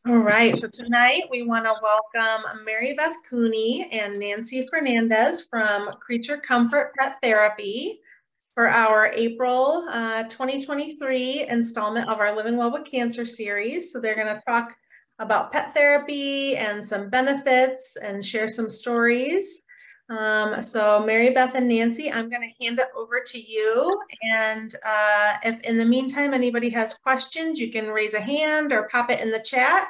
All right, so tonight we want to welcome Mary Beth Cooney and Nancy Fernandez from Creature Comfort Pet Therapy for our April 2023 installment of our Living Well with Cancer series. So they're going to talk about pet therapy and some benefits and share some stories. So Mary Beth and Nancy, I'm going to hand it over to you. And if in the meantime anybody has questions, you can raise a hand or pop it in the chat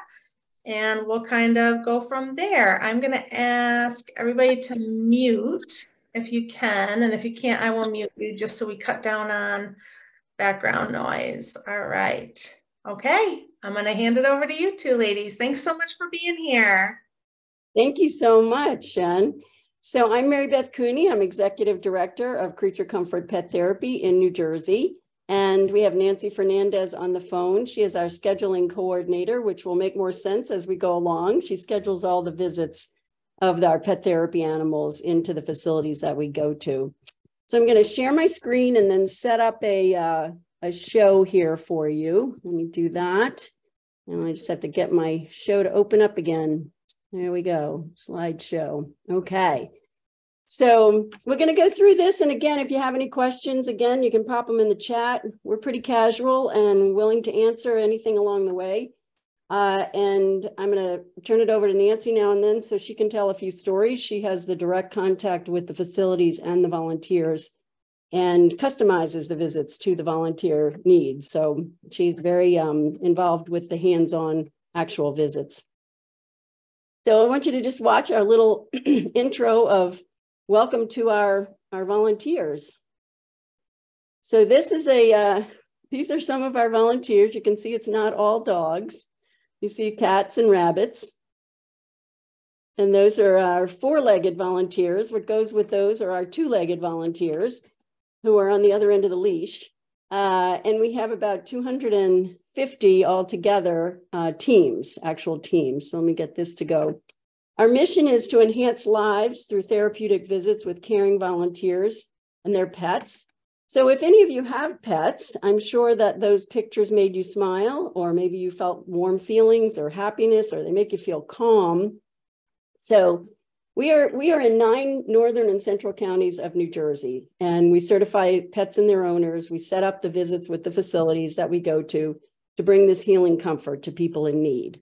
and we'll kind of go from there. I'm going to ask everybody to mute if you can, and if you can't, I will mute you just so we cut down on background noise. All right. Okay, I'm going to hand it over to you two ladies. Thanks so much for being here. Thank you so much, Jen. So I'm Mary Beth Cooney. I'm Executive Director of Creature Comfort Pet Therapy in New Jersey. And we have Nancy Fernandez on the phone. She is our scheduling coordinator, which will make more sense as we go along. She schedules all the visits of our pet therapy animals into the facilities that we go to. So I'm going to share my screen and then set up a show here for you. Let me do that. And I just have to get my show to open up again. There we go, slideshow. Okay, so we're going to go through this. And again, if you have any questions, again, you can pop them in the chat. We're pretty casual and willing to answer anything along the way. And I'm going to turn it over to Nancy now and then so she can tell a few stories. She has the direct contact with the facilities and the volunteers and customizes the visits to the volunteer needs. So she's very involved with the hands-on actual visits. So I want you to just watch our little intro of welcome to our volunteers. So this is these are some of our volunteers. You can see it's not all dogs. You see cats and rabbits. And those are our four-legged volunteers. What goes with those are our two-legged volunteers who are on the other end of the leash. And we have about 250 altogether teams, actual teams. So let me get this to go. Our mission is to enhance lives through therapeutic visits with caring volunteers and their pets. So if any of you have pets, I'm sure that those pictures made you smile, or maybe you felt warm feelings or happiness, or they make you feel calm. So we are in 9 northern and central counties of New Jersey, and we certify pets and their owners. We set up the visits with the facilities that we go to bring this healing comfort to people in need.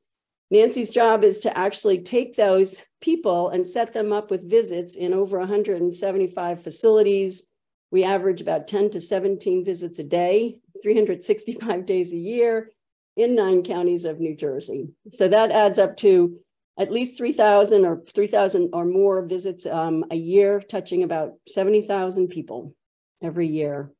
Nancy's job is to actually take those people and set them up with visits in over 175 facilities. We average about 10 to 17 visits a day, 365 days a year in 9 counties of New Jersey. So that adds up to at least 3,000 or more visits a year, touching about 70,000 people every year.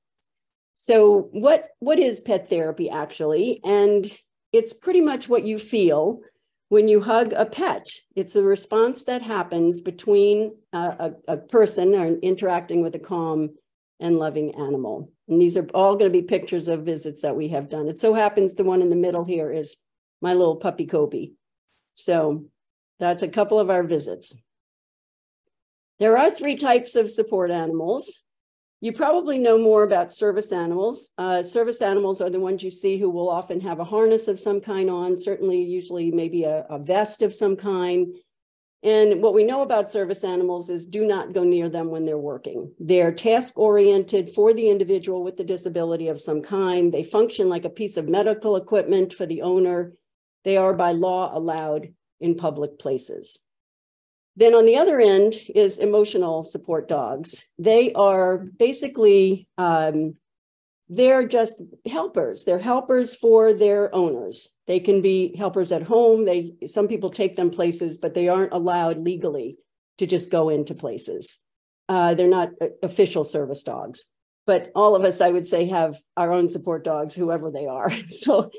So what is pet therapy actually? And it's pretty much what you feel when you hug a pet. It's a response that happens between a person or interacting with a calm and loving animal. And these are all going to be pictures of visits that we have done. It so happens the one in the middle here is my little puppy Kobe. So that's a couple of our visits. There are 3 types of support animals. You probably know more about service animals. Service animals are the ones you see who will often have a harness of some kind on, certainly usually maybe a vest of some kind. And what we know about service animals is do not go near them when they're working. They're task-oriented for the individual with the disability of some kind. They function like a piece of medical equipment for the owner. They are by law allowed in public places. Then on the other end is emotional support dogs. They are basically, they're just helpers. They're helpers for their owners. They can be helpers at home. Some people take them places, but they aren't allowed legally to just go into places. They're not official service dogs, but all of us, I would say, have our own support dogs, whoever they are. So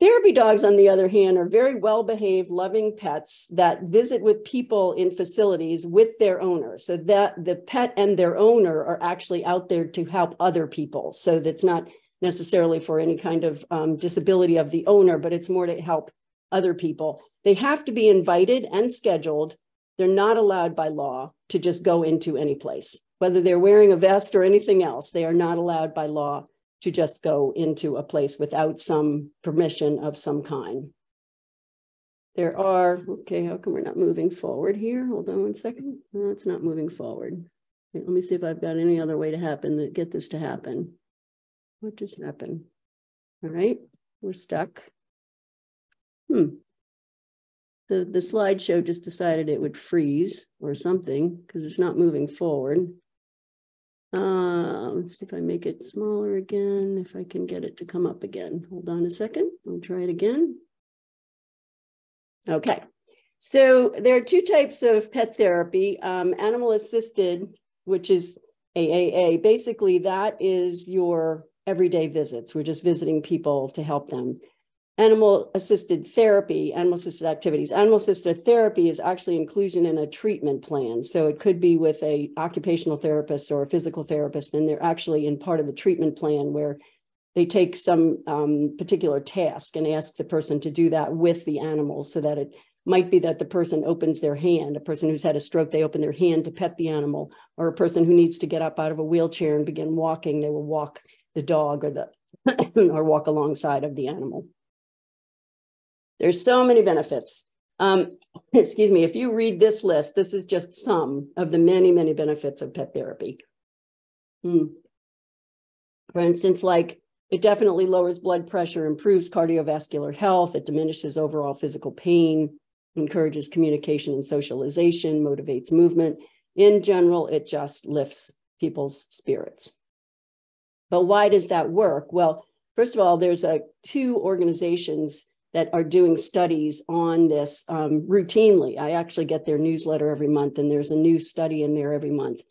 therapy dogs, on the other hand, are very well-behaved, loving pets that visit with people in facilities with their owner, so that the pet and their owner are actually out there to help other people. So that's not necessarily for any kind of disability of the owner, but it's more to help other people. They have to be invited and scheduled. They're not allowed by law to just go into any place, whether they're wearing a vest or anything else. They are not allowed by law to just go into a place without some permission of some kind. there are, okay, how come we're not moving forward here? Hold on one second. No, it's not moving forward. Okay, let me see if I've got any other way to get this to happen. What just happened? All right, we're stuck. The slideshow just decided it would freeze or something because it's not moving forward. Let's see if I make it smaller again, if I can get it to come up again. Hold on a second, I'll try it again. Okay, so there are two types of pet therapy. Animal assisted, which is AAA, basically that is your everyday visits. We're just visiting people to help them. Animal assisted therapy, animal assisted activities. Animal assisted therapy is actually inclusion in a treatment plan. So it could be with a occupational therapist or a physical therapist, and they're actually in part of the treatment plan where they take some particular task and ask the person to do that with the animal, so that it might be that the person opens their hand, a person who's had a stroke, they open their hand to pet the animal, or a person who needs to get up out of a wheelchair and begin walking, they will walk the dog or or walk alongside of the animal. There's so many benefits. Excuse me, if you read this list, this is just some of the many, many benefits of pet therapy. For instance, like it definitely lowers blood pressure, improves cardiovascular health, it diminishes overall physical pain, encourages communication and socialization, motivates movement. In general, it just lifts people's spirits. But why does that work? Well, first of all, there's two organizations that are doing studies on this routinely. I actually get their newsletter every month, and there's a new study in there every month.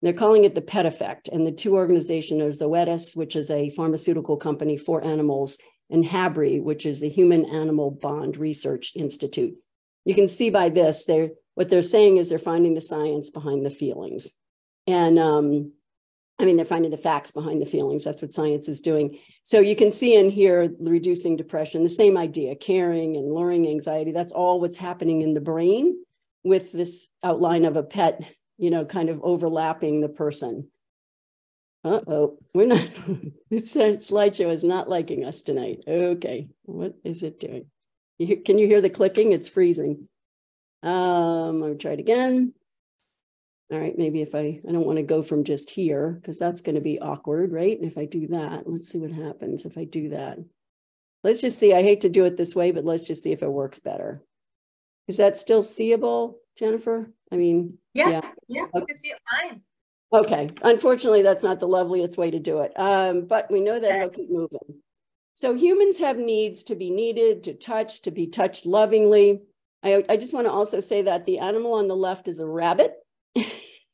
They're calling it the Pet Effect. And the two organizations are Zoetis, which is a pharmaceutical company for animals, and HABRI, which is the Human Animal Bond Research Institute. You can see by this, what they're saying is they're finding the science behind the feelings. And I mean, they're finding the facts behind the feelings. That's what science is doing. So you can see in here, reducing depression, the same idea, caring and lowering anxiety. That's all what's happening in the brain with this outline of a pet, you know, kind of overlapping the person. Uh-oh, we're not, this slideshow is not liking us tonight. Okay, what is it doing? Can you hear the clicking? It's freezing. I'll try it again. All right, maybe if I don't want to go from just here, because that's going to be awkward, right? And if I do that, let's see what happens if I do that. Let's just see. I hate to do it this way, but let's just see if it works better. Is that still seeable, Jennifer? I mean, yeah, okay. You can see it fine. Okay, unfortunately, that's not the loveliest way to do it, but we know that it'll keep moving. So humans have needs to be needed, to be touched lovingly. I just want to also say that the animal on the left is a rabbit.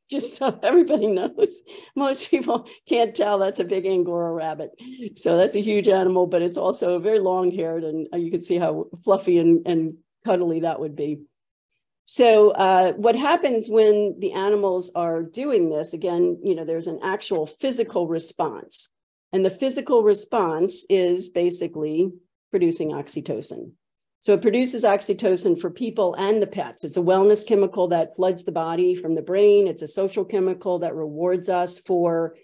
Just so everybody knows, most people can't tell that's a big Angora rabbit. So that's a huge animal, but it's also very long-haired, and you can see how fluffy and cuddly that would be. So what happens when the animals are doing this, again, you know, there's an actual physical response. And the physical response is basically producing oxytocin. So it produces oxytocin for people and the pets. It's a wellness chemical that floods the body from the brain. It's a social chemical that rewards us for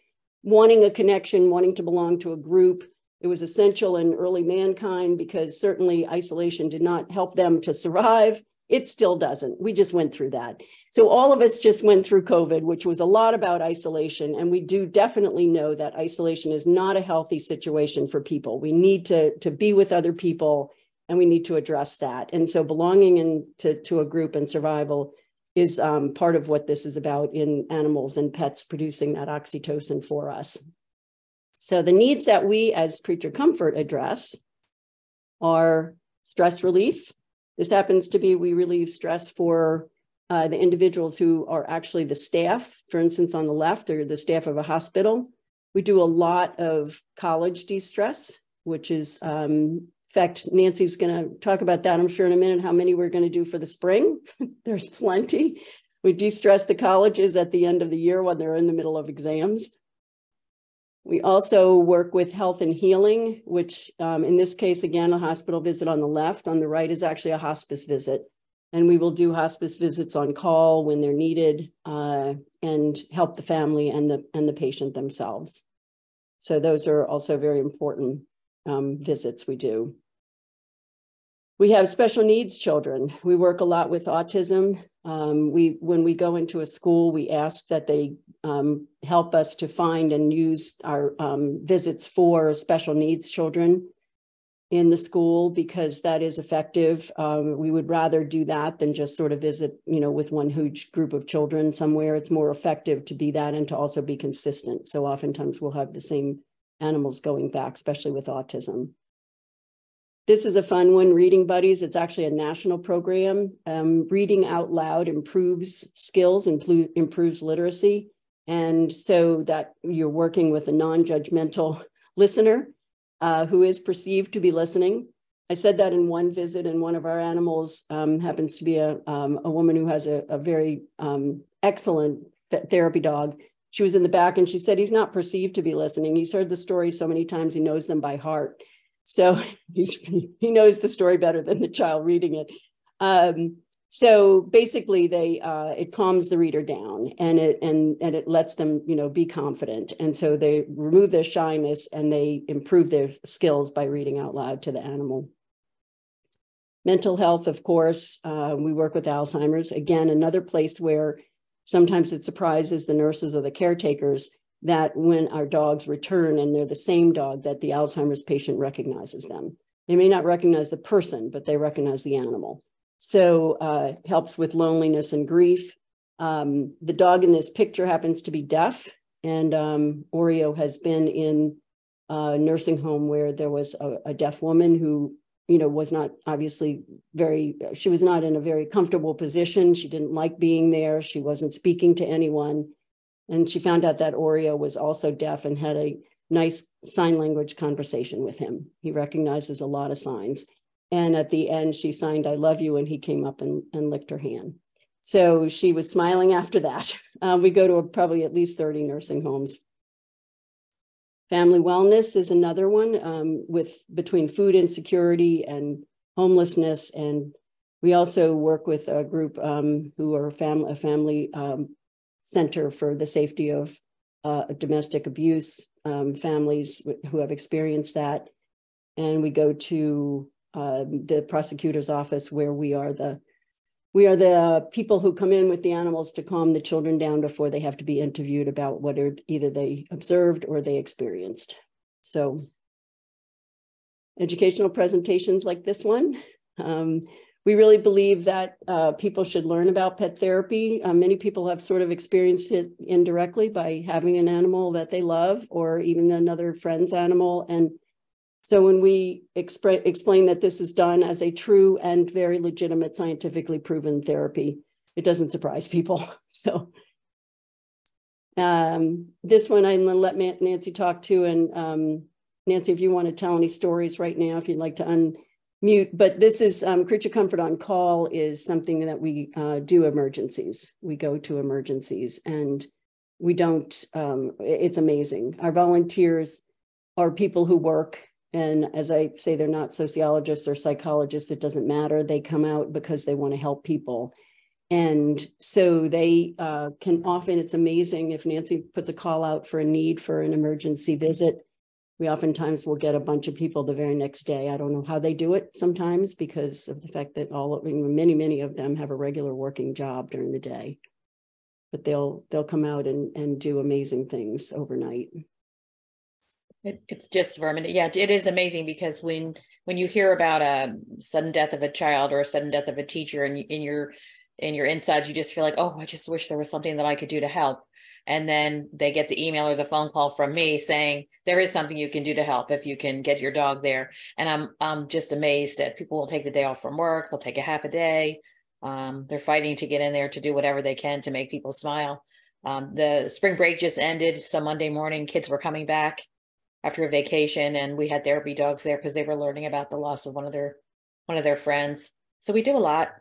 wanting a connection, wanting to belong to a group. It was essential in early mankind because certainly isolation did not help them to survive. It still doesn't. We just went through that. So all of us just went through COVID, which was a lot about isolation. And we do definitely know that isolation is not a healthy situation for people. We need to be with other people, and we need to address that. And so belonging to a group and survival is part of what this is about in animals and pets producing that oxytocin for us. So the needs that we as Creature Comfort address are stress relief. This happens to be, we relieve stress for the individuals who are actually the staff, for instance, on the left, or the staff of a hospital. We do a lot of college de-stress, which is, in fact, Nancy's going to talk about that, I'm sure, in a minute, how many we're going to do for the spring. There's plenty. We de-stress the colleges at the end of the year when they're in the middle of exams. We also work with health and healing, which in this case, again, a hospital visit on the left. On the right is actually a hospice visit. And we will do hospice visits on call when they're needed and help the family and the patient themselves. So those are also very important visits we do. We have special needs children. We work a lot with autism. When we go into a school, we ask that they help us to find and use our visits for special needs children in the school, because that is effective. We would rather do that than just sort of visit, with one huge group of children somewhere. It's more effective to be that and to also be consistent. So oftentimes we'll have the same animals going back, especially with autism. This is a fun one, Reading Buddies. It's actually a national program. Reading out loud improves skills, improves literacy. And so that you're working with a non-judgmental listener who is perceived to be listening. I said that in one visit, and one of our animals happens to be a woman who has a very excellent therapy dog. She was in the back and she said, he's not perceived to be listening. He's heard the story so many times, he knows them by heart. So he knows the story better than the child reading it. So basically it calms the reader down, and it lets them, be confident. And so they remove their shyness and they improve their skills by reading out loud to the animal. Mental health, of course, we work with Alzheimer's. Again, another place where sometimes it surprises the nurses or the caretakers that when our dogs return and they're the same dog, that the Alzheimer's patient recognizes them. They may not recognize the person, but they recognize the animal. So helps with loneliness and grief. The dog in this picture happens to be deaf, and Oreo has been in a nursing home where there was a deaf woman who, was not obviously she was not in a very comfortable position. She didn't like being there. She wasn't speaking to anyone. And she found out that Oreo was also deaf and had a nice sign language conversation with him. He recognizes a lot of signs. And at the end, she signed, "I love you," and he came up and licked her hand. So she was smiling after that. We go to probably at least 30 nursing homes. Family wellness is another one between food insecurity and homelessness. And we also work with a group who are a family center for the safety of domestic abuse, families who have experienced that. And we go to the prosecutor's office, where we are the people who come in with the animals to calm the children down before they have to be interviewed about what either they observed or they experienced. So educational presentations like this one. We really believe that people should learn about pet therapy. Many people have sort of experienced it indirectly by having an animal that they love, or even another friend's animal. And so when we explain that this is done as a true and very legitimate, scientifically proven therapy, it doesn't surprise people. So this one I'm going to let Nancy talk to. And Nancy, if you want to tell any stories right now, if you'd like to unmute. But this is Creature Comfort on Call is something that we do emergencies. We go to emergencies, and we don't, it's amazing. Our volunteers are people who work. And as I say, they're not sociologists or psychologists. It doesn't matter. They come out because they want to help people. And so they can often, it's amazing if Nancy puts a call out for a need for an emergency visit, we oftentimes will get a bunch of people the very next day. I don't know how they do it sometimes, because of the fact that many of them have a regular working job during the day. But they'll come out and do amazing things overnight. It's just vermin. Yeah, it is amazing, because when you hear about a sudden death of a child or a sudden death of a teacher, and in your insides, you just feel like, oh, I just wish there was something that I could do to help. And then they get the email or the phone call from me saying there is something you can do to help if you can get your dog there. And I'm just amazed that people will take the day off from work. They'll take a half a day. They're fighting to get in there to do whatever they can to make people smile. The spring break just ended, so Monday morning kids were coming back after a vacation, and we had therapy dogs there because they were learning about the loss of one of their friends. So we do a lot.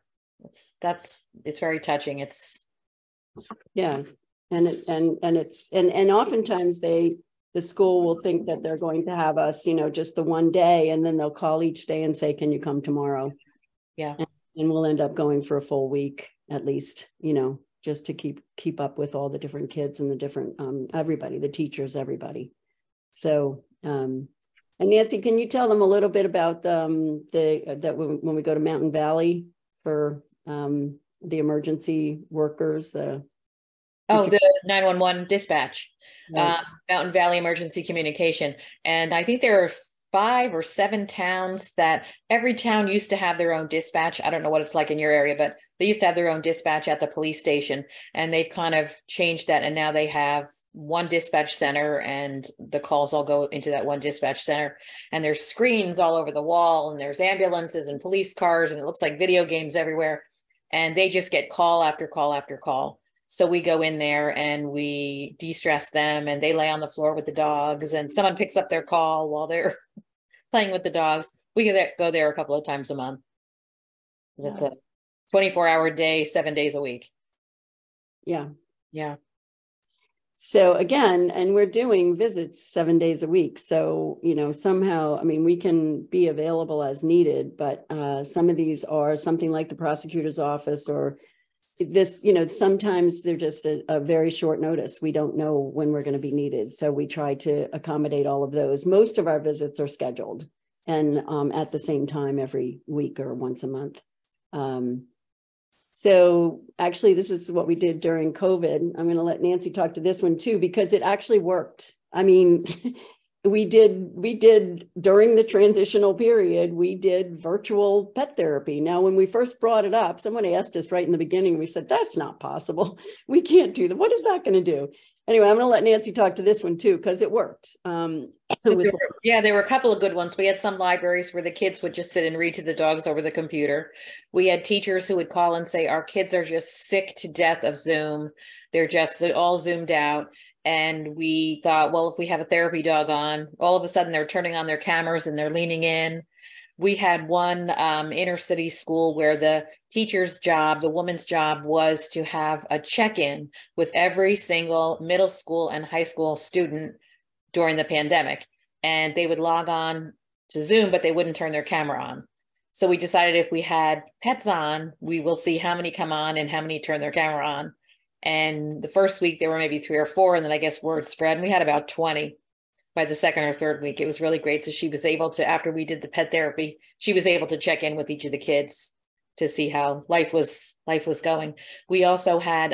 It's very touching. Yeah. And oftentimes the school will think that they're going to have us, just the one day, and then they'll call each day and say, can you come tomorrow? Yeah. And we'll end up going for a full week at least, just to keep up with all the different kids and the different, everybody, the teachers, everybody. So, and And Nancy, can you tell them a little bit about when we go to Mountain Valley for the emergency workers, the 911 dispatch, right. Mountain Valley Emergency Communication. And I think there are 5 or 7 towns that every town used to have their own dispatch. I don't know what it's like in your area, but they used to have their own dispatch at the police station, and they've kind of changed that. And now they have one dispatch center, and the calls all go into that one dispatch center, and there's screens all over the wall, and there's ambulances and police cars, and it looks like video games everywhere. And they just get call after call after call. So we go in there and we de-stress them, and they lay on the floor with the dogs, and someone picks up their call while they're playing with the dogs. We go there a couple of times a month. It's a 24-hour day, 7 days a week. Yeah. Yeah. So again, and we're doing visits 7 days a week. So, you know, somehow, I mean, we can be available as needed, but some of these are something like the prosecutor's office or this, you know, sometimes they're just a very short notice. We don't know when we're going to be needed. So we try to accommodate all of those. Most of our visits are scheduled and at the same time every week or once a month. So actually, this is what we did during COVID. I'm going to let Nancy talk to this one too, because it actually worked. I mean, we did during the transitional period, we did virtual pet therapy. Now, when we first brought it up, someone asked us right in the beginning, we said, that's not possible. We can't do that. What is that going to do? Anyway, I'm going to let Nancy talk to this one too, because it worked. There were a couple of good ones. We had some libraries where the kids would just sit and read to the dogs over the computer. We had teachers who would call and say, our kids are just sick to death of Zoom. They're just all zoomed out. And we thought, well, if we have a therapy dog on, all of a sudden they're turning on their cameras and they're leaning in. We had one inner city school where the teacher's job, the woman's job, was to have a check-in with every single middle school and high school student during the pandemic. And they would log on to Zoom, but they wouldn't turn their camera on. So we decided if we had pets on, we will see how many come on and how many turn their camera on. And the first week there were maybe 3 or 4, and then I guess word spread, and we had about 20 by the second or third week. It was really great. So she was able to, after we did the pet therapy, she was able to check in with each of the kids to see how life was going. We also had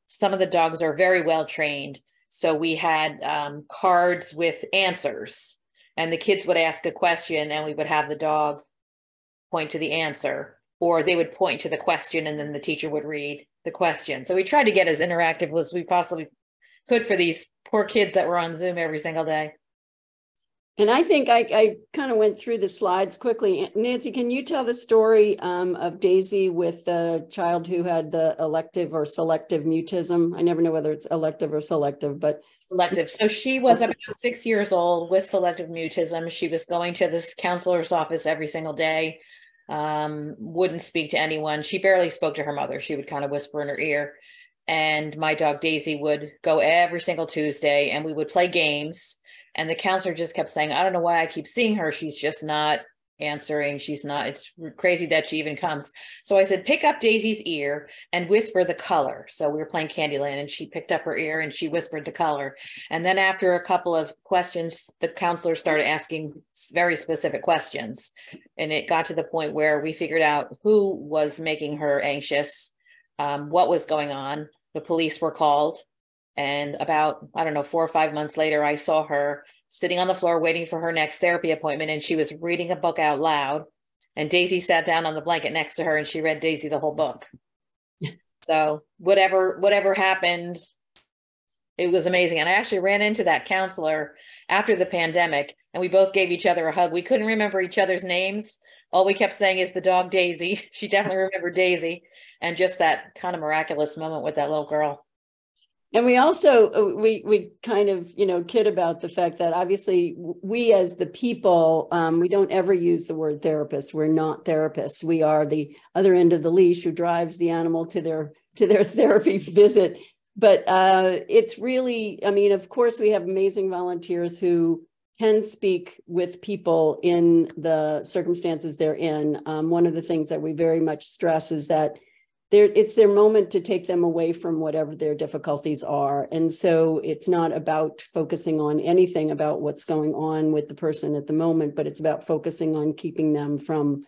some of the dogs are very well trained. So we had cards with answers, and the kids would ask a question and we would have the dog point to the answer, or they would point to the question and then the teacher would read the question. So we tried to get as interactive as we possibly could for these poor kids that were on Zoom every single day. And I think I kind of went through the slides quickly. Nancy, can you tell the story of Daisy with the child who had the elective or selective mutism? I never know whether it's elective or selective, but selective. So she was about 6 years old with selective mutism. She was going to this counselor's office every single day, wouldn't speak to anyone. She barely spoke to her mother. She would kind of whisper in her ear. And my dog Daisy would go every single Tuesday and we would play games. And the counselor just kept saying, I don't know why I keep seeing her. She's just not answering. It's crazy that she even comes. So I said, pick up Daisy's ear and whisper the color. So we were playing Candyland and she picked up her ear and she whispered the color. And then after a couple of questions, the counselor started asking very specific questions. And it got to the point where we figured out who was making her anxious, what was going on. The police were called. And about, 4 or 5 months later, I saw her sitting on the floor waiting for her next therapy appointment. And she was reading a book out loud. And Daisy sat down on the blanket next to her and she read Daisy the whole book. So whatever happened, it was amazing. And I actually ran into that counselor after the pandemic and we both gave each other a hug. We couldn't remember each other's names. All we kept saying is the dog Daisy. She definitely remembered Daisy. And just that kind of miraculous moment with that little girl. And we also, we kind of, kid about the fact that obviously we as the people, we don't ever use the word therapist. We're not therapists. We are the other end of the leash who drives the animal to their therapy visit. But it's really, of course, we have amazing volunteers who can speak with people in the circumstances they're in. One of the things that we very much stress is that it's their moment to take them away from whatever their difficulties are. And so it's not about focusing on anything about what's going on with the person at the moment, but it's about focusing on keeping them from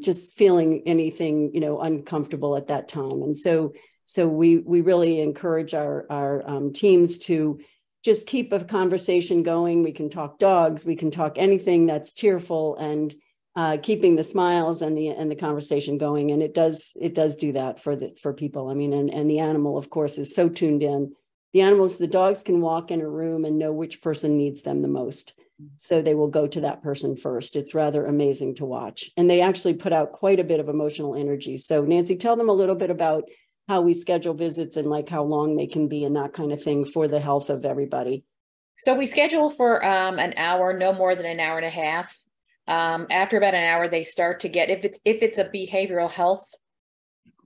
just feeling anything, uncomfortable at that time. And so we really encourage our teams to just keep a conversation going. We can talk dogs, we can talk anything that's cheerful, and keeping the smiles and the conversation going. And it does do that for people. I mean, and the animal, of course, is so tuned in. The dogs can walk in a room and know which person needs them the most. So they will go to that person first. It's rather amazing to watch. And they actually put out quite a bit of emotional energy. So Nancy, tell them a little bit about how we schedule visits and like how long they can be and that kind of thing for the health of everybody. So we schedule for an hour, no more than an hour and a half. After about an hour, they start to get, if it's a behavioral health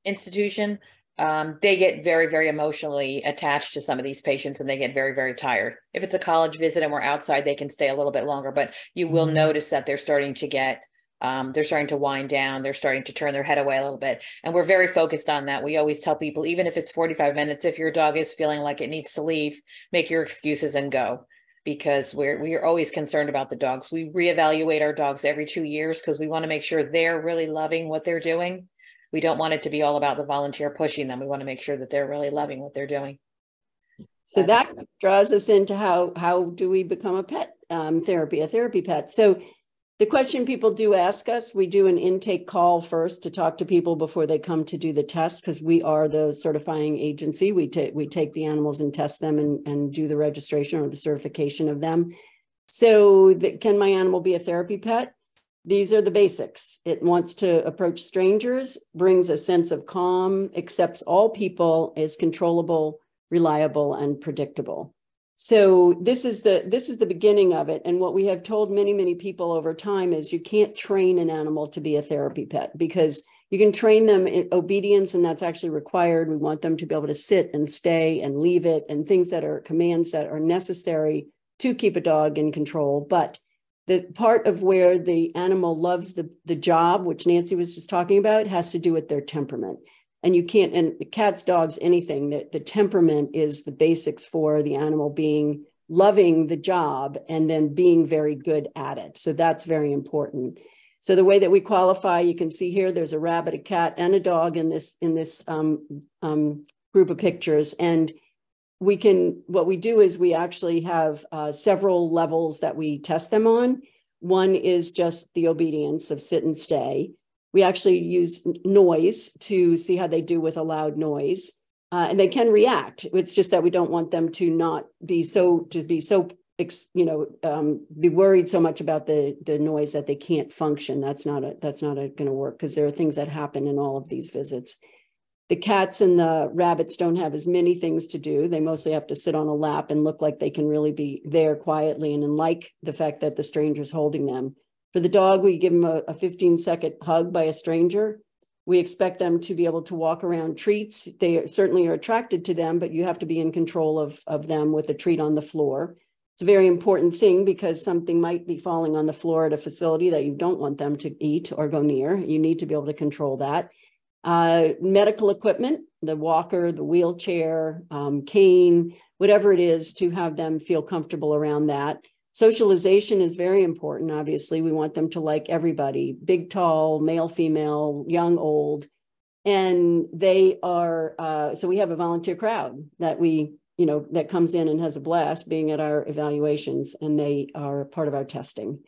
institution, they get very, very emotionally attached to some of these patients, and they get very, very tired. If it's a college visit and we're outside, they can stay a little bit longer, but you will notice that they're starting to wind down. They're starting to turn their head away a little bit. And we're very focused on that. We always tell people, even if it's 45 minutes, if your dog is feeling like it needs to leave, make your excuses and go. Because we're always concerned about the dogs. We reevaluate our dogs every 2 years because we want to make sure they're really loving what they're doing. We don't want it to be all about the volunteer pushing them. We want to make sure that they're really loving what they're doing. So that draws us into how do we become a pet therapy pet. So the question people do ask us, we do an intake call first to talk to people before they come to do the test, because we are the certifying agency. We take the animals and test them and do the registration or the certification of them. So can my animal be a therapy pet? These are the basics. It wants to approach strangers, brings a sense of calm, accepts all people, is controllable, reliable, and predictable. So this is the beginning of it. And what we have told many, many people over time is you can't train an animal to be a therapy pet, because you can train them in obedience, and that's actually required. We want them to be able to sit and stay and leave it, and things that are commands that are necessary to keep a dog in control. But the part of where the animal loves the job, which Nancy was just talking about, has to do with their temperament. And you can't, and cats, dogs, anything, that the temperament is the basics for the animal loving the job and then being very good at it. So that's very important. So the way that we qualify, you can see here, there's a rabbit, a cat, and a dog in this group of pictures. And what we do is we actually have several levels that we test them on. One is just the obedience of sit and stay. We actually use noise to see how they do with a loud noise, and they can react. It's just that we don't want them to be worried so much about the noise that they can't function. That's not going to work, because there are things that happen in all of these visits. The cats and the rabbits don't have as many things to do. They mostly have to sit on a lap and look like they can really be there quietly and like the fact that the stranger's holding them. For the dog, we give them a 15-second hug by a stranger. We expect them to be able to walk around treats. They certainly are attracted to them, but you have to be in control of them with a treat on the floor. It's a very important thing, because something might be falling on the floor at a facility that you don't want them to eat or go near. You need to be able to control that. Medical equipment, the walker, the wheelchair, cane, whatever it is, to have them feel comfortable around that. Socialization is very important. Obviously, we want them to like everybody, big, tall, male, female, young, old. And they are, so we have a volunteer crowd that that comes in and has a blast being at our evaluations, and they are part of our testing.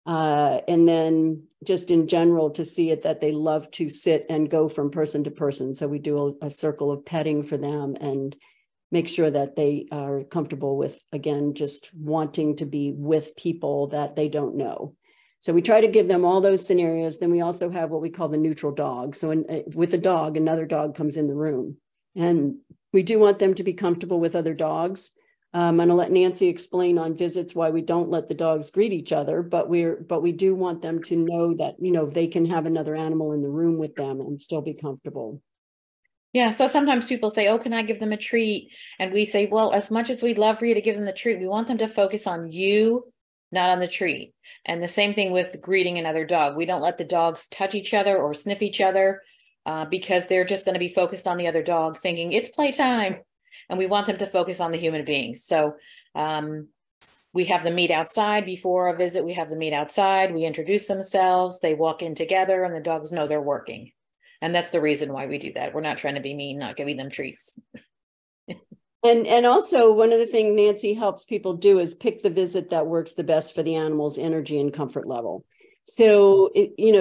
And then just in general, to see it that they love to sit and go from person to person. So we do a circle of petting for them and make sure that they are comfortable with, again, just wanting to be with people that they don't know. So we try to give them all those scenarios. Then we also have what we call the neutral dog. So with a dog, another dog comes in the room, and we do want them to be comfortable with other dogs. I'm going to let Nancy explain on visits why we don't let the dogs greet each other, but we do want them to know that, they can have another animal in the room with them and still be comfortable. Yeah, so sometimes people say, oh, can I give them a treat? And we say, well, as much as we'd love for you to give them the treat, we want them to focus on you, not on the treat. And the same thing with greeting another dog. We don't let the dogs touch each other or sniff each other. because they're just going to be focused on the other dog thinking it's playtime. And we want them to focus on the human beings. So we have them meet outside before a visit. We have them meet outside. We introduce themselves. They walk in together and the dogs know they're working. And that's the reason why we do that. We're not trying to be mean, not giving them treats. And also one of the things Nancy helps people do is pick the visit that works the best for the animal's energy and comfort level. So,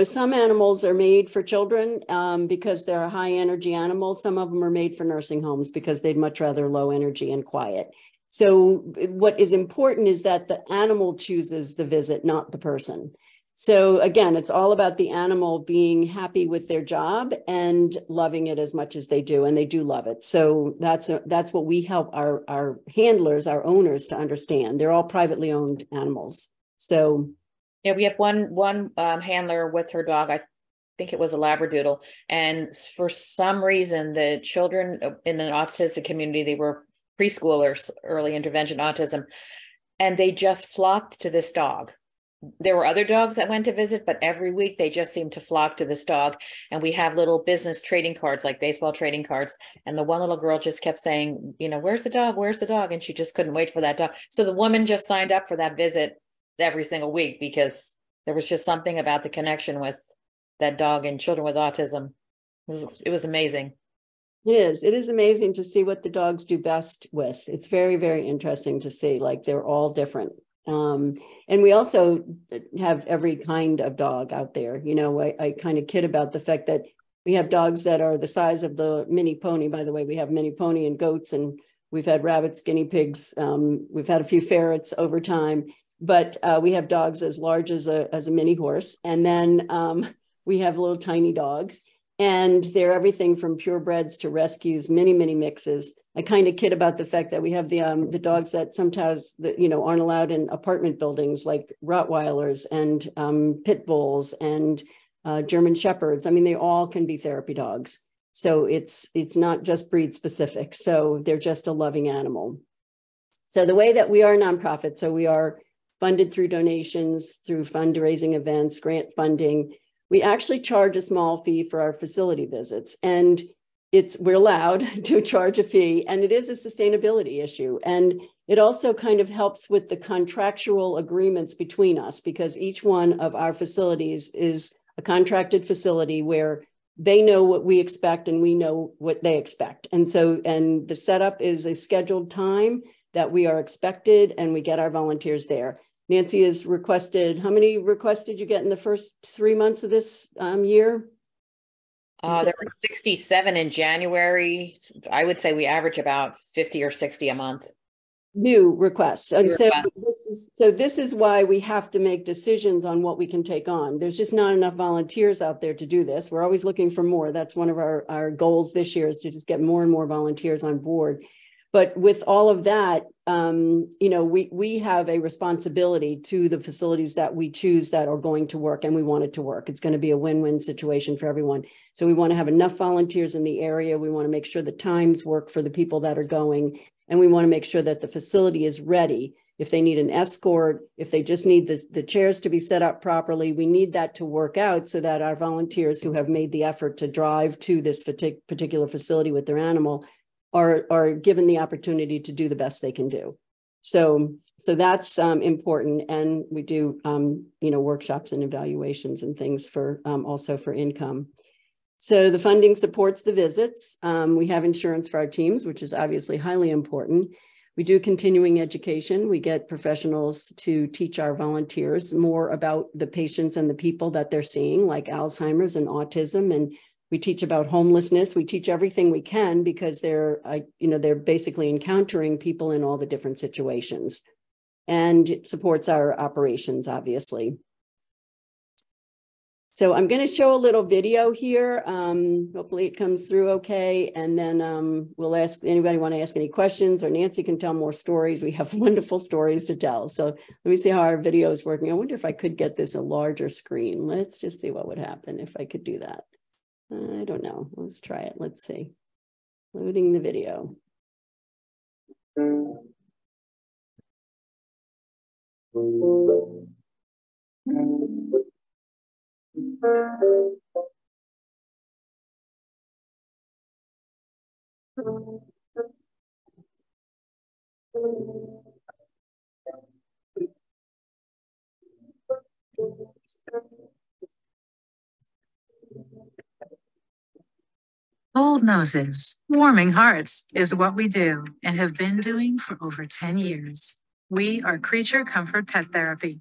some animals are made for children because they're a high energy animal. Some of them are made for nursing homes because they'd much rather low energy and quiet. So what is important is that the animal chooses the visit, not the person. So again, it's all about the animal being happy with their job and loving it as much as they do, and they do love it. So that's what we help our handlers, our owners to understand. They're all privately owned animals. So yeah, we have one handler with her dog. I think it was a Labradoodle, and for some reason, the children in an autistic community, they were preschoolers, early intervention autism, and they just flocked to this dog. There were other dogs that went to visit, but every week they just seemed to flock to this dog. And we have little business trading cards, like baseball trading cards. And the one little girl just kept saying, where's the dog? Where's the dog? And she just couldn't wait for that dog. So the woman just signed up for that visit every single week because there was just something about the connection with that dog and children with autism. It was amazing. It is amazing to see what the dogs do best with. It's very, very interesting to see, like they're all different. And we also have every kind of dog out there. I kind of kid about the fact that we have dogs that are the size of the mini pony. By the way, we have mini pony and goats, and we've had rabbits, guinea pigs. We've had a few ferrets over time, but we have dogs as large as a mini horse. And then we have little tiny dogs. And they're everything from purebreds to rescues, many, many mixes. I kind of kid about the fact that we have the dogs that sometimes aren't allowed in apartment buildings, like Rottweilers and pit bulls and German Shepherds. I mean, they all can be therapy dogs. So it's not just breed specific. So they're just a loving animal. So the way that we are a nonprofit, so we are funded through donations, through fundraising events, grant funding. We actually charge a small fee for our facility visits, and we're allowed to charge a fee, and it is a sustainability issue. And it also kind of helps with the contractual agreements between us, because each one of our facilities is a contracted facility where they know what we expect and we know what they expect. And the setup is a scheduled time that we are expected, and we get our volunteers there. Nancy has requested, how many requests did you get in the first 3 months of this year? There were 67 in January. I would say we average about 50 or 60 a month. New requests. And this is why we have to make decisions on what we can take on. There's just not enough volunteers out there to do this. We're always looking for more. That's one of our goals this year, is to just get more and more volunteers on board. But with all of that, we have a responsibility to the facilities that we choose that are going to work, and we want it to work. It's going to be a win-win situation for everyone. So we want to have enough volunteers in the area. We want to make sure the times work for the people that are going, and we want to make sure that the facility is ready. If they need an escort, if they just need the chairs to be set up properly, we need that to work out so that our volunteers who have made the effort to drive to this particular facility with their animal are given the opportunity to do the best they can do. So that's important. And we do, workshops and evaluations and things for also for income. So the funding supports the visits. We have insurance for our teams, which is obviously highly important. We do continuing education. We get professionals to teach our volunteers more about the patients and the people that they're seeing, like Alzheimer's and autism, and we teach about homelessness. We teach everything we can because they're basically encountering people in all the different situations, and it supports our operations, obviously. So I'm going to show a little video here. Hopefully it comes through okay. And then we'll ask anybody want to ask any questions, or Nancy can tell more stories. We have wonderful stories to tell. So let me see how our video is working. I wonder if I could get this a larger screen. Let's just see what would happen if I could do that. I don't know. Let's try it. Let's see. Loading the video. Cold noses, warming hearts is what we do and have been doing for over 10 years. We are Creature Comfort Pet Therapy.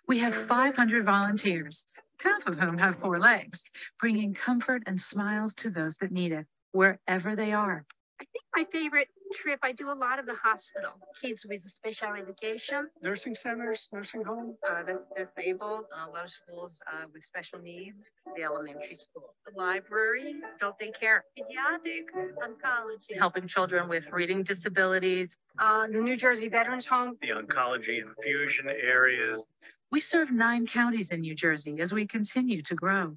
We have 500 volunteers, half of whom have 4 legs, bringing comfort and smiles to those that need it, wherever they are. I think my favorite trip, I do a lot of the hospital, kids with special education. Nursing centers, nursing homes. The disabled, a lot of schools with special needs, the elementary school, the library, adult daycare, pediatric, oncology, helping children with reading disabilities, The New Jersey Veterans Home. The oncology infusion areas. We serve 9 counties in New Jersey as we continue to grow.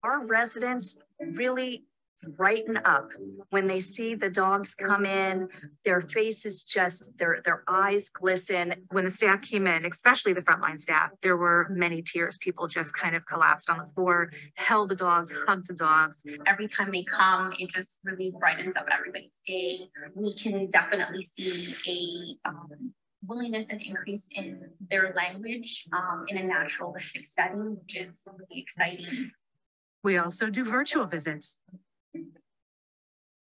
Our residents really brighten up when they see the dogs come in. Their faces just, their eyes glisten. When the staff came in, especially the frontline staff, there were many tears. People just kind of collapsed on the floor, held the dogs, hugged the dogs. Every time they come, it just really brightens up everybody's day. We can definitely see a willingness and increase in their language in a naturalistic setting, which is really exciting. We also do virtual visits.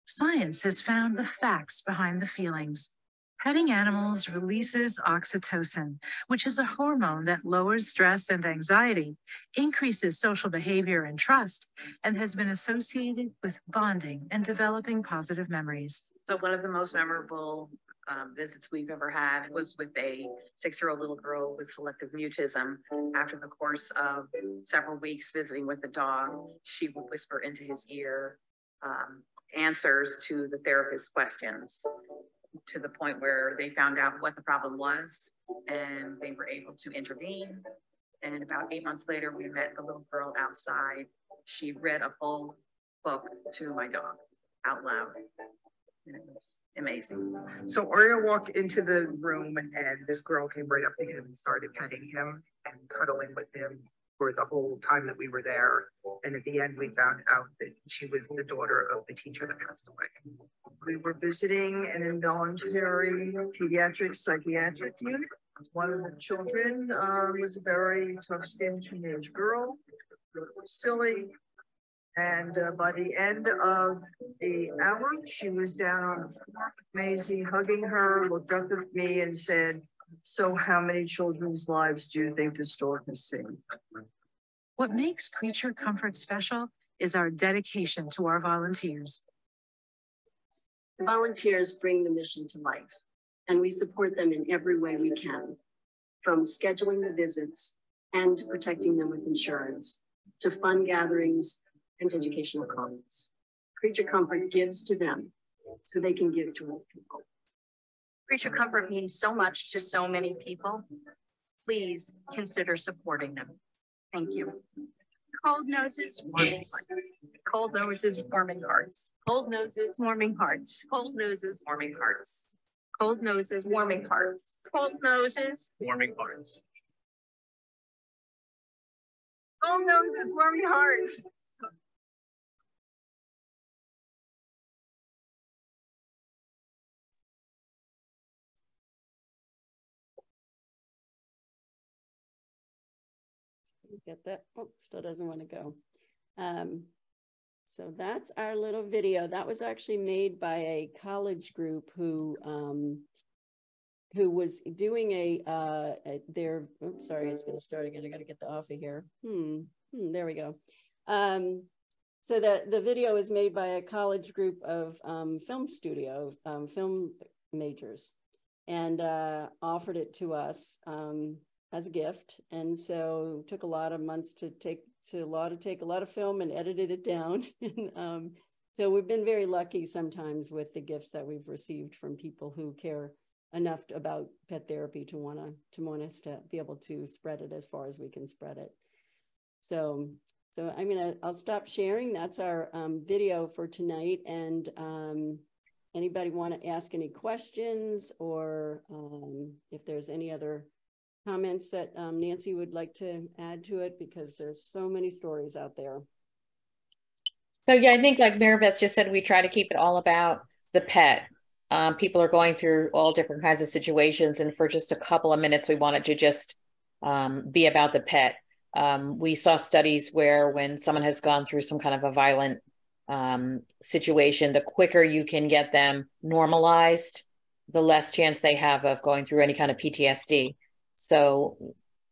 Science has found the facts behind the feelings. Petting animals releases oxytocin, which is a hormone that lowers stress and anxiety, increases social behavior and trust, and has been associated with bonding and developing positive memories. So one of the most memorable visits we've ever had was with a 6-year-old little girl with selective mutism. After the course of several weeks visiting with the dog, she would whisper into his ear answers to the therapist's questions, to the point where they found out what the problem was and they were able to intervene. And about 8 months later, we met the little girl outside. She read a full book to my dog out loud. And it was amazing. So Oreo walked into the room and this girl came right up to him and started petting him and cuddling with him for the whole time that we were there. And at the end, we found out that she was the daughter of the teacher that passed away. We were visiting an involuntary pediatric psychiatric unit. One of the children was a very tough-skinned teenage girl, silly. And by the end of the hour, she was down on the floor with Maisie, hugging her, looked up at me and said, "So how many children's lives do you think this dog has saved?" What makes Creature Comfort special is our dedication to our volunteers. The volunteers bring the mission to life, and we support them in every way we can, from scheduling the visits and protecting them with insurance, to fund gatherings and educational comments. Creature Comfort gives to them so they can give to other people. Creature Comfort means so much to so many people. Please consider supporting them. Thank you. Cold noses, warming hearts. Cold noses, warming hearts. Cold noses, warming hearts. Cold noses, Warming hearts. cold noses, warming hearts. Cold noses, Warming hearts. cold noses, warming hearts. Get that? Oh, still doesn't want to go. So that's our little video. That was actually made by a college group who was doing oops, sorry, it's going to start again. I got to get the off of here. There we go. So the video is made by a college group of film majors, and offered it to us as a gift. And so it took a lot of months to take a lot of film and edited it down. And so we've been very lucky sometimes with the gifts that we've received from people who care enough about pet therapy to want us to be able to spread it as far as we can spread it. So I'll stop sharing. That's our video for tonight. And anybody want to ask any questions, or if there's any other comments that Nancy would like to add to it, because there's so many stories out there. So yeah, I think like Mary Beth just said, we try to keep it all about the pet. People are going through all different kinds of situations, and for just a couple of minutes, we wanted to just be about the pet. We saw studies where when someone has gone through some kind of a violent situation, the quicker you can get them normalized, the less chance they have of going through any kind of PTSD. So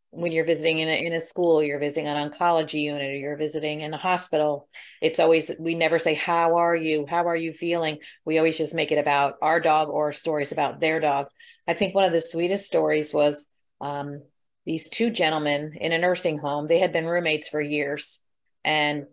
when you're visiting in a school, you're visiting an oncology unit, or you're visiting in a hospital, it's always, we never say, how are you? How are you feeling? We always just make it about our dog or stories about their dog. I think one of the sweetest stories was these two gentlemen in a nursing home. They had been roommates for years and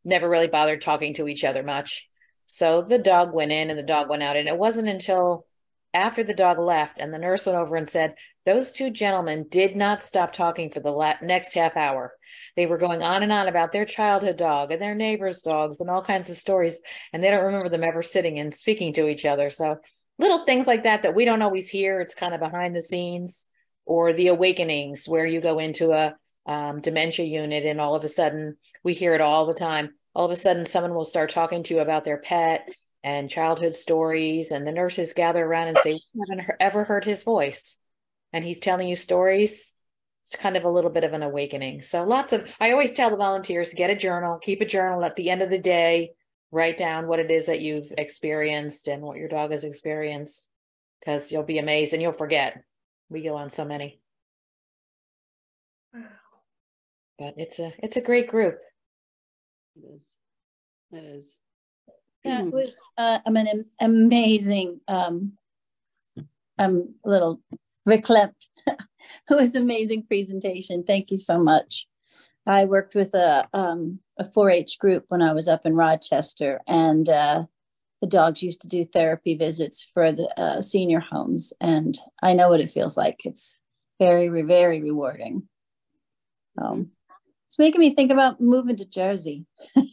never really bothered talking to each other much. So the dog went in and the dog went out. And it wasn't until after the dog left and the nurse went over and said, those two gentlemen did not stop talking for the next half hour. They were going on and on about their childhood dog and their neighbors' dogs and all kinds of stories. And they don't remember them ever sitting and speaking to each other. So little things like that we don't always hear. It's kind of behind the scenes. Or the awakenings where you go into a dementia unit and all of a sudden, we hear it all the time. All of a sudden, someone will start talking to you about their pet and childhood stories, and the nurses gather around and say, we haven't ever heard his voice. And he's telling you stories. It's kind of a little bit of an awakening. So I always tell the volunteers to get a journal, keep a journal at the end of the day, write down what it is that you've experienced and what your dog has experienced, because you'll be amazed and you'll forget. We go on so many. But it's a great group. It is. It is. That was an amazing, I'm a little reclamped. It was an amazing presentation. Thank you so much. I worked with a 4-H group when I was up in Rochester, and the dogs used to do therapy visits for the senior homes. And I know what it feels like. It's very, very rewarding. It's making me think about moving to Jersey. Hey,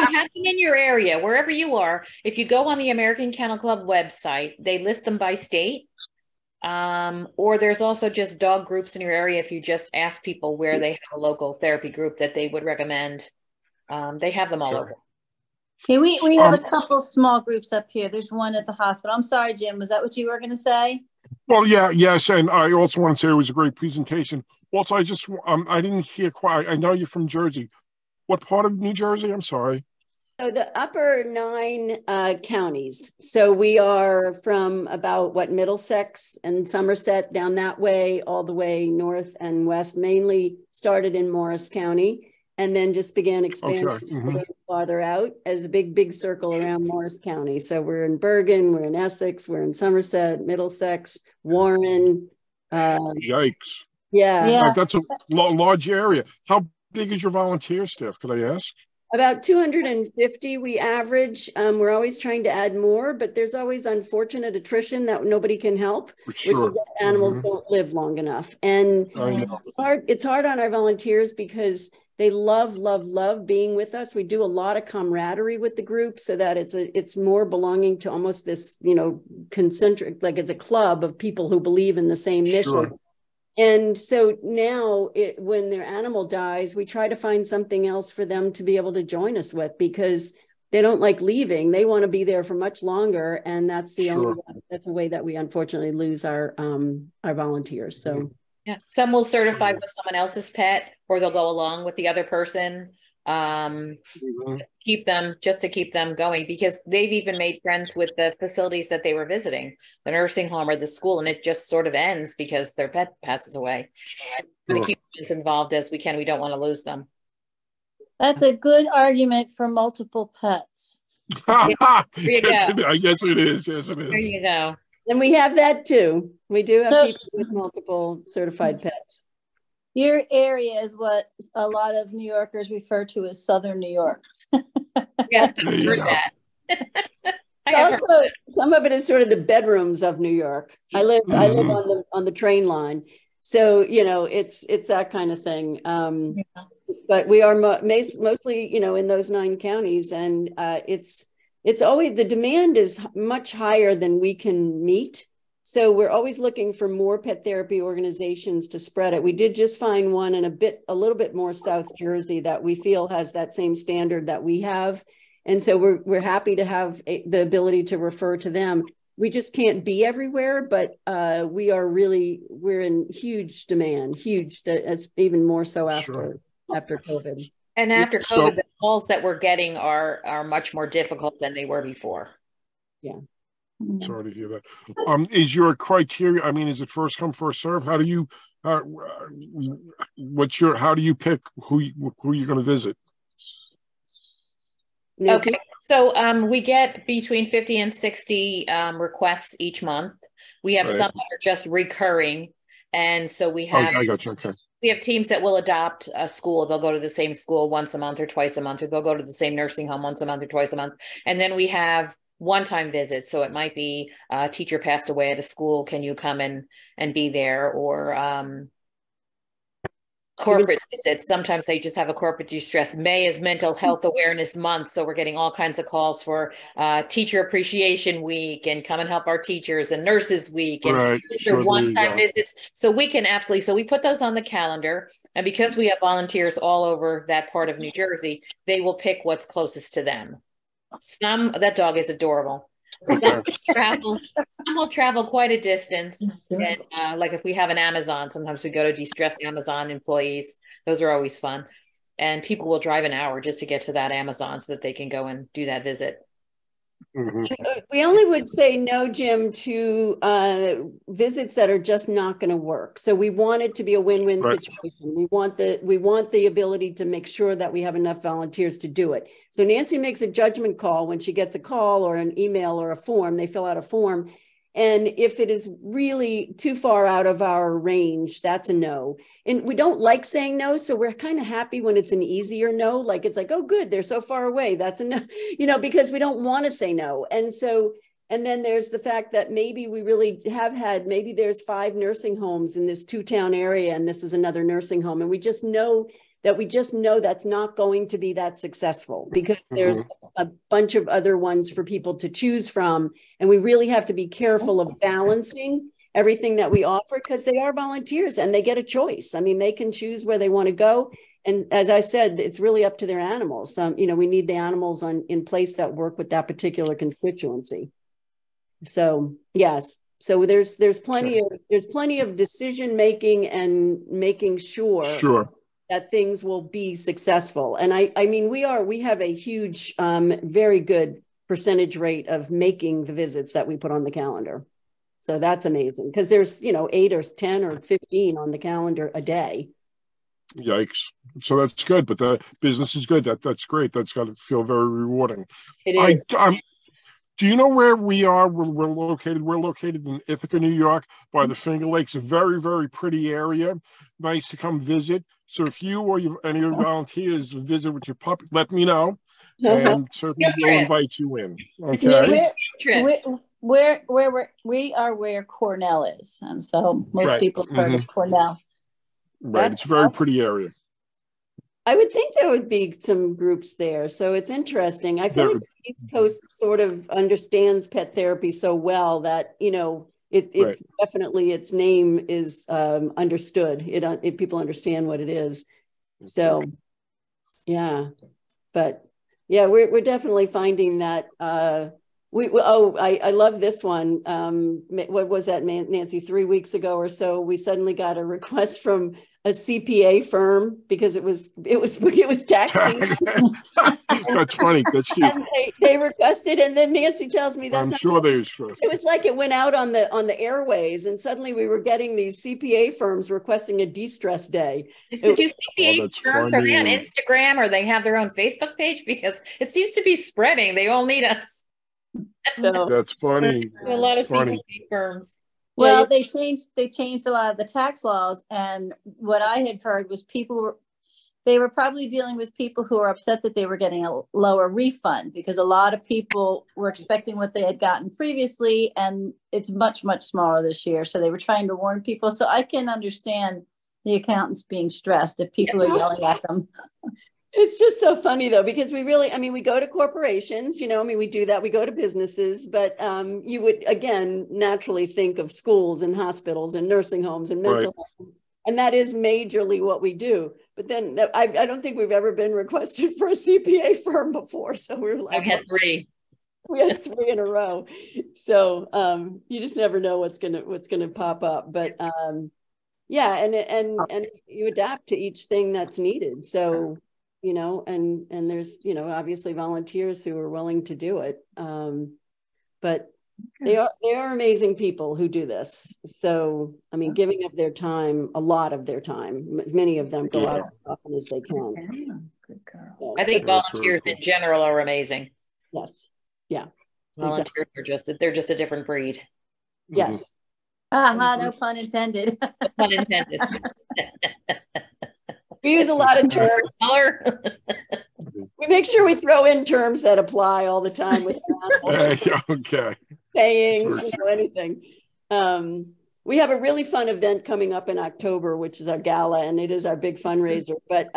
have them in your area, wherever you are. If you go on the American Kennel Club website, they list them by state. Or there's also just dog groups in your area. If you just ask people where they have a local therapy group that they would recommend, they have them all over. Yeah, we have a couple small groups up here. There's one at the hospital. I'm sorry, Jim. Was that what you were going to say? Well, yes, and I also want to say it was a great presentation. Also, I didn't hear quite. I know you're from Jersey. What part of New Jersey? I'm sorry. So the upper 9 counties. So we are from about Middlesex and Somerset down that way, all the way north and west. Mainly started in Morris County, and then just began expanding farther out as a big circle around Morris County. So we're in Bergen, we're in Essex, we're in Somerset, Middlesex, Warren. Yikes. Yeah. That's a large area. How big is your volunteer staff, could I ask? About 250 we average. We're always trying to add more, but there's always unfortunate attrition that nobody can help, which is that animals don't live long enough. And so it's hard on our volunteers because they love being with us. We do a lot of camaraderie with the group so that it's more belonging to almost this, concentric, like it's a club of people who believe in the same mission. And so now when their animal dies, we try to find something else for them to be able to join us with, because they don't like leaving. They want to be there for much longer. And that's that's a way that we unfortunately lose our volunteers. So yeah, some will certify with someone else's pet, or they'll go along with the other person. Keep them going, because they've even made friends with the facilities that they were visiting, the nursing home or the school, and it just sort of ends because their pet passes away. We keep as involved as we can. We don't want to lose them. That's a good argument for multiple pets. Yes, it is. There you go. And we have that too. We do have people with multiple certified pets. Your area is what a lot of New Yorkers refer to as Southern New York. Yes, I've heard that. Also, some of it is sort of the bedrooms of New York. I live on the train line, so it's that kind of thing. But we are mostly in those 9 counties, and it's always, the demand is much higher than we can meet. So we're always looking for more pet therapy organizations to spread it. We did just find one in a little bit more South Jersey that we feel has that same standard that we have. And so we're happy to have the ability to refer to them. We just can't be everywhere, but we're in huge demand, that's even more so after COVID. And after COVID, the calls that we're getting are much more difficult than they were before. Yeah. Sorry to hear that. Is your criteria, I mean, is it first come, first serve? How do you, how do you pick who you're going to visit? Nancy? Okay, so we get between 50 and 60 requests each month. We have some that are just recurring. And so we have, I got you, okay. We have teams that will adopt a school. They'll go to the same school once a month or twice a month, or they'll go to the same nursing home once a month or twice a month. And then we have one-time visits. So it might be a teacher passed away at a school. Can you come and be there? Or corporate visits. Sometimes they just have a corporate distress. May is Mental Health Awareness Month. So we're getting all kinds of calls for Teacher Appreciation Week and come and help our teachers, and Nurses Week and one-time visits. So we can absolutely, so we put those on the calendar. And because we have volunteers all over that part of New Jersey, they will pick what's closest to them. That dog is adorable. Some will travel quite a distance. And like if we have an Amazon, sometimes we go to de-stress Amazon employees. Those are always fun. And people will drive an hour just to get to that Amazon so that they can go and do that visit. We only would say no, Jim, to visits that are just not going to work. So we want it to be a win-win situation. We want the ability to make sure that we have enough volunteers to do it. So Nancy makes a judgment call when she gets a call or an email or a form. They fill out a form. And if it is really too far out of our range, that's a no. And we don't like saying no. So we're kind of happy when it's an easier no, like it's like, oh, good, they're so far away. That's a no, because we don't want to say no. And so, and then there's the fact that maybe we really have had, maybe there's 5 nursing homes in this 2-town area, and this is another nursing home. And we just know that's not going to be that successful because there's a bunch of other ones for people to choose from. And we really have to be careful of balancing everything that we offer because they are volunteers and they get a choice. I mean, they can choose where they want to go. And as I said, it's really up to their animals. We need the animals in place that work with that particular constituency. So yes. So there's plenty of decision making and making sure that things will be successful. And I mean, we have a huge, very good percentage rate of making the visits that we put on the calendar. So that's amazing because there's, 8 or 10 or 15 on the calendar a day. Yikes. So that's good, but the business is good. That's great. That's got to feel very rewarding. It is. Do you know where we are? We're located. We're located in Ithaca, New York, by the Finger Lakes, a very, very pretty area. Nice to come visit. So if you or any of your volunteers visit with your puppy, let me know. And certainly we'll invite you in. Okay. We are where Cornell is. And so most people have heard of Cornell. Right. It's a very pretty area. I would think there would be some groups there. So it's interesting. I feel like the East Coast sort of understands pet therapy so well that, it's definitely, its name is understood. People understand what it is. So, yeah. But yeah, we're definitely finding that I love this one. What was that, Nancy? 3 weeks ago or so, we suddenly got a request from a CPA firm because it was tax season. That's funny. That's cute. And they requested, and then Nancy tells me that's I'm sure they were stressed. It was like it went out on the airways, and suddenly we were getting these CPA firms requesting a de-stress day. Do CPA firms, are they on Instagram or they have their own Facebook page? Because it seems to be spreading. They all need us. So, that's funny. A lot of CPA firms. Well, they changed a lot of the tax laws, and what I had heard was they were probably dealing with people who were upset that they were getting a lower refund because a lot of people were expecting what they had gotten previously, and it's much, much smaller this year. So they were trying to warn people. So I can understand the accountants being stressed if people are yelling at them. It's just so funny though, because we really, I mean, we go to corporations, you know, I mean, we do that, we go to businesses, but you would, again, naturally think of schools and hospitals and nursing homes and mental health. And that is majorly what we do. But then I don't think we've ever been requested for a CPA firm before. So we were like, I had 3. We had 3 in a row. So you just never know what's gonna pop up. But yeah, and you adapt to each thing that's needed. So, you know, and there's, you know, obviously volunteers who are willing to do it. But they are amazing people who do this. So, I mean, giving up their time, a lot of their time, many of them go out as often as they can. Good girl. So, I think volunteers in general are amazing. Yes. Yeah. Volunteers are they're just a different breed. Yes. No pun intended. Pun intended. We use a lot of terms. We make sure we throw in terms that apply all the time with okay. sayings, you know, anything. We have a really fun event coming up in October, which is our gala, and it is our big fundraiser. But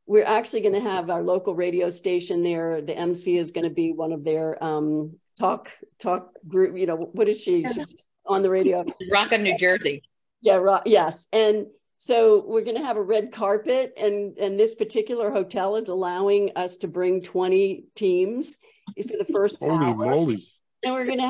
we're actually going to have our local radio station there. The MC is going to be one of their talk group. You know, what is she? She's on the radio. Rockin' New Jersey. Yeah, yes. And so we're going to have a red carpet, and this particular hotel is allowing us to bring 20 teams for the first hour. Holy moly. And we're gonna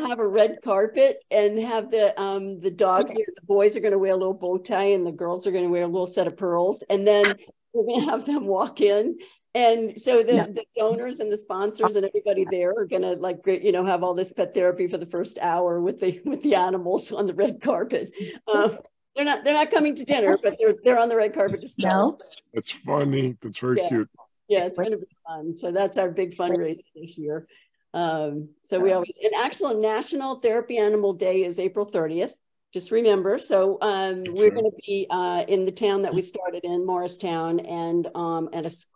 have a red carpet and have the dogs, the boys are gonna wear a little bow tie and the girls are gonna wear a little set of pearls, and then we're gonna have them walk in. And so the donors and the sponsors and everybody there are gonna, like, you know, have all this pet therapy for the first hour with the animals on the red carpet. They're not coming to dinner, but they're on the red carpet to start. That's funny. That's very cute. Yeah, it's going to be fun. So that's our big fundraiser this year. So we always, and actual National Therapy Animal Day is April 30th. Just remember. So we're going to be in the town that we started in, Morristown, and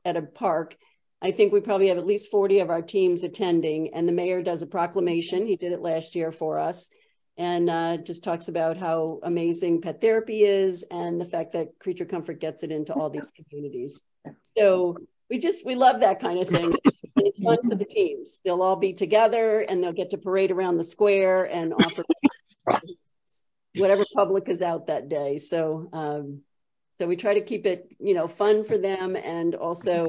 at a park. I think we probably have at least 40 of our teams attending, and the mayor does a proclamation. He did it last year for us, and just talks about how amazing pet therapy is and the fact that Creature Comfort gets it into all these communities. So we love that kind of thing. And it's fun for the teams. They'll all be together and they'll get to parade around the square and offer whatever public is out that day. So so we try to keep it, you know, fun for them, and also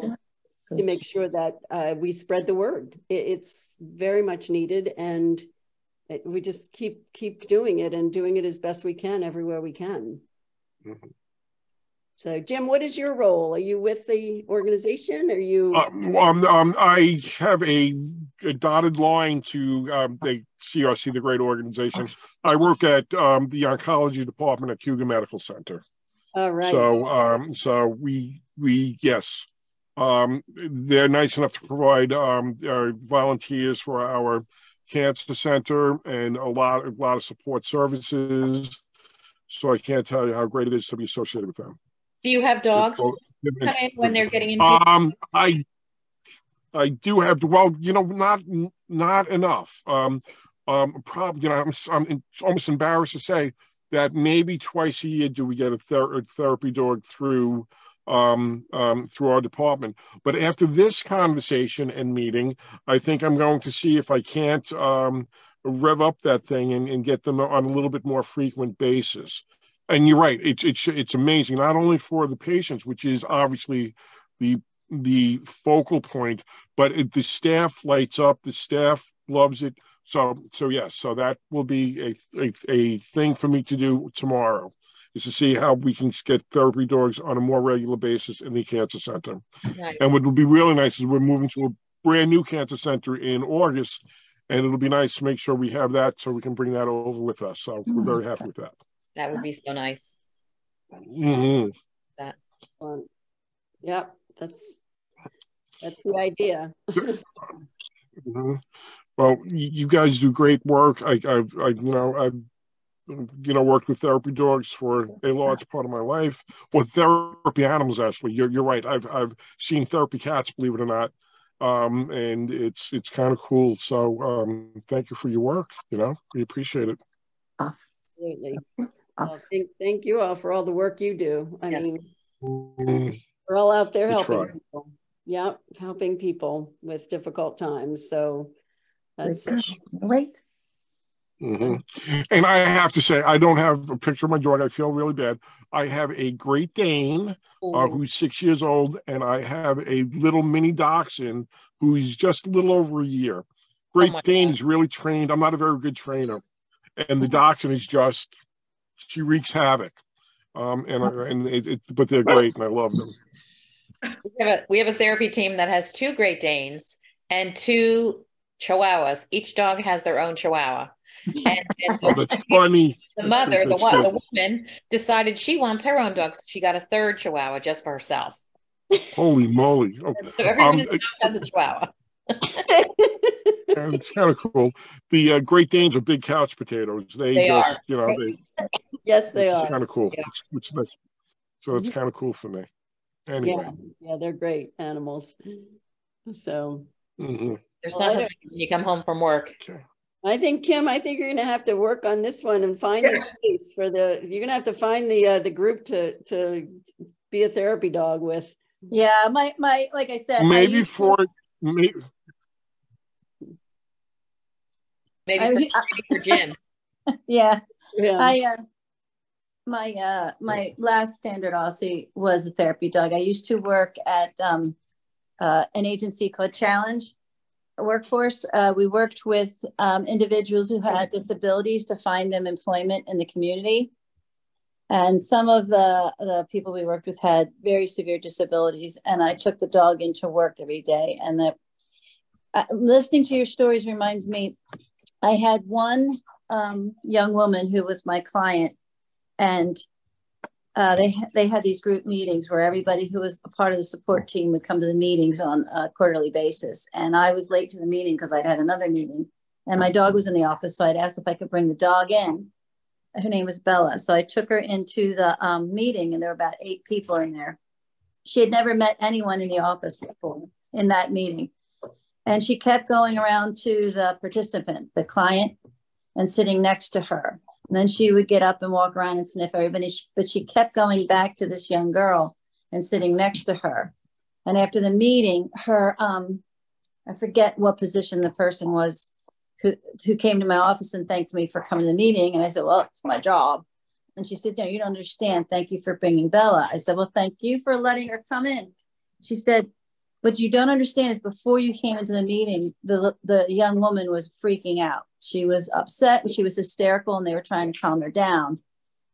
to make sure that we spread the word. It's very much needed, and we just keep doing it and doing it as best we can everywhere we can. Mm-hmm. So, Jim, what is your role? Are you with the organization? Are you? I have a dotted line to the CRC, the great organization. I work at the oncology department at Cougar Medical Center. All right. So we yes, they're nice enough to provide volunteers for our cancer center and a lot of support services. So I can't tell you how great it is to be associated with them. Do you have dogs come in when they're getting into? I do have. Well, you know, not enough. Probably, you know, I'm almost embarrassed to say that maybe twice a year do we get a therapy dog through our department. But after this conversation and meeting, I think I'm going to see if I can't rev up that thing and get them on a little bit more frequent basis. And you're right, it's amazing, not only for the patients, which is obviously the focal point, but the staff lights up, the staff loves it. So yes, so that will be a thing for me to do tomorrow, is to see how we can get therapy dogs on a more regular basis in the cancer center. Nice. And what will be really nice is we're moving to a brand new cancer center in August, and it'll be nice to make sure we have that so we can bring that over with us. So we're very happy with that. That would be so nice. Mm-hmm. That. Yep, that's the idea. Mm-hmm. Well, you guys do great work. I've worked with therapy dogs for a large part of my life. Well, therapy animals, actually. You're right. I've seen therapy cats, believe it or not, and it's kind of cool. So thank you for your work. You know, we appreciate it. Absolutely. Well, thank you all for all the work you do. I mean, We're all out there We helping try. people. Yeah, helping people with difficult times. So that's great. And I have to say, I don't have a picture of my dog. I feel really bad. I have a Great Dane who's 6 years old, and I have a little mini dachshund who's just a little over a year. Great Dane is really trained. I'm not a very good trainer, and the dachshund is just, she wreaks havoc. But they're great, and I love them. We have a therapy team that has 2 Great Danes and 2 Chihuahuas. Each dog has their own Chihuahua. And oh, that's funny. The woman decided she wants her own dog, so she got a 3rd Chihuahua just for herself. Holy moly! So everyone in the house has a Chihuahua. And it's kind of cool. The Great Danes are big couch potatoes. They just, are. Yes, they are. It's kind of cool. Yeah. It's nice. So it's kind of cool for me. Anyway. Yeah, they're great animals. So there's nothing when you come home from work. Okay. I think, Kim, you're going to have to work on this one and find a space for you're going to have to find the group to be a therapy dog with. Yeah, my like I said, maybe for Jim. Yeah. My last standard Aussie was a therapy dog. I used to work at an agency called Challenge Workforce. We worked with individuals who had disabilities to find them employment in the community. And some of the people we worked with had very severe disabilities, and I took the dog into work every day. And listening to your stories reminds me, I had one young woman who was my client, and they had these group meetings where everybody who was a part of the support team would come to the meetings on a quarterly basis. And I was late to the meeting because I'd had another meeting, and my dog was in the office. So I'd asked if I could bring the dog in. Her name was Bella. So I took her into the meeting, and there were about 8 people in there. She had never met anyone in the office before in that meeting. And she kept going around to the participant, the client, and sitting next to her. And then she would get up and walk around and sniff everybody. But she kept going back to this young girl and sitting next to her. And after the meeting, her, I forget what position the person was who came to my office and thanked me for coming to the meeting. And I said, well, it's my job. And she said, no, you don't understand. Thank you for bringing Bella. I said, well, thank you for letting her come in. She said, what you don't understand is before you came into the meeting, the young woman was freaking out. She was upset and she was hysterical, and they were trying to calm her down.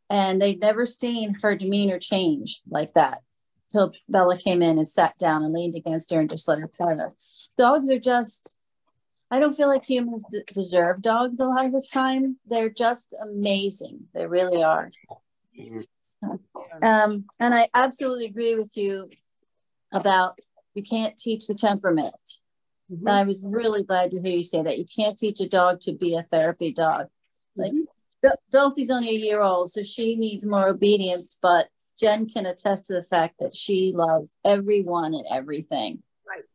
And they'd never seen her demeanor change like that until Bella came in and sat down and leaned against her and just let her pet her. Dogs are just, I don't feel like humans deserve dogs a lot of the time. They're just amazing. They really are. And I absolutely agree with you about you can't teach the temperament. I was really glad to hear you say that. You can't teach a dog to be a therapy dog. Like Dulcie's only a year old, so she needs more obedience, but Jen can attest to the fact that she loves everyone and everything. Right.